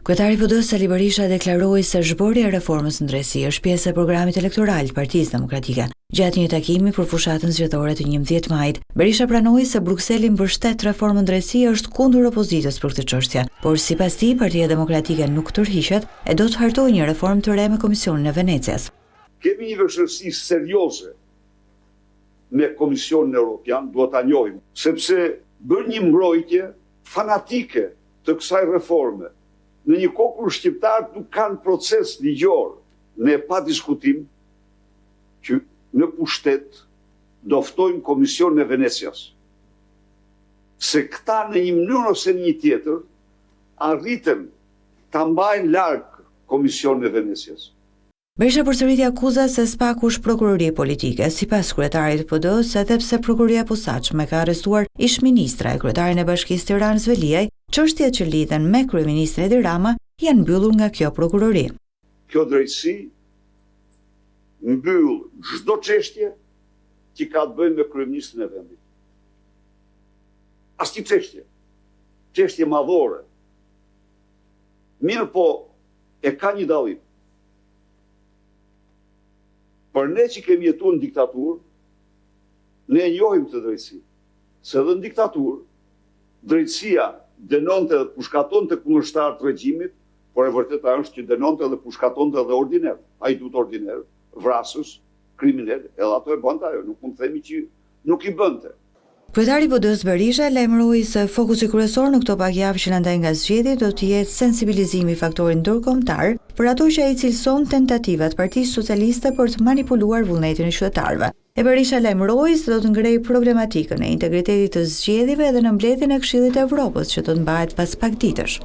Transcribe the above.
Kryetari i PD-s Sali Berisha deklaroi se zhbërja e reformës në drejtësi është pjesë e programit elektoral të Partisë Demokratike. Gjatë një takimi për fushatën zgjedhore të 11 majit, Berisha pranoi se Brukseli mbështet reformën drejtësi është kundër opozitës për këtë çështje, por sipas tij Partia Demokratike nuk tërhiqet e do të hartojë një reformë të re me Komisionin e Venecias. Kemi një vështirësi serioze me Komisionin Evropian, duhet ta njohim, sepse bën një mbrojtje fanatike të kësaj reforme. Në një kohë kur shqiptarët nuk kanë proces ligjor, ne pa diskutim që në pushtet do ftojmë Komisionin e Venecias. Se këta në një mënyrë ose në një tjetër arritën ta mbajnë larg Komisionin e Venecias. Berisha përsëriti akuzat se SPAK është prokurori politike, sipas kryetarit të PD-s, edhe pse prokuroria e posaçme ka arrestuar ish-ministra e kryetarin e Bashkisë Tiranës Veliaj, çështjet që lidhen me kryeministrin Edi Rama janë mbyllur nga kjo prokurori. Kjo drejtësi mbyll çdo çështje që ka të bëjë me kryeministrin e vendit. Asnjë çështje madhore. Mirë po, e ka një dallim. Për ne që kemi jetuar në diktaturë, ne e njohim të drejtësi. Se dhe në diktaturë, drejtësia dënonte dhe pushkatonte kundërshtar të regjimit, por e vërteta është që dënonte dhe pushkatonte edhe ordiner. Ai duhet ordiner, vrasës, kriminal, edhe ato e bënte ajo, nuk mund të themi që nuk i bënte. Kryetari i PD-s Berisha lajmëroi se fokusi kryesor në këto pak javë që na ndaj nga zgjedhjet do të jetë sensibilizimi i faktorit ndërkombëtar për ato që ai cilëson tentativat Partisë Socialiste për të manipuluar vullnetin e qytetarëve. E Berisha lajmëroi se do të ngrejë problematikën e integritetit të zgjedhjeve edhe në mbledhjen e Këshillit të Evropës që do të mbahet pas pak ditësh.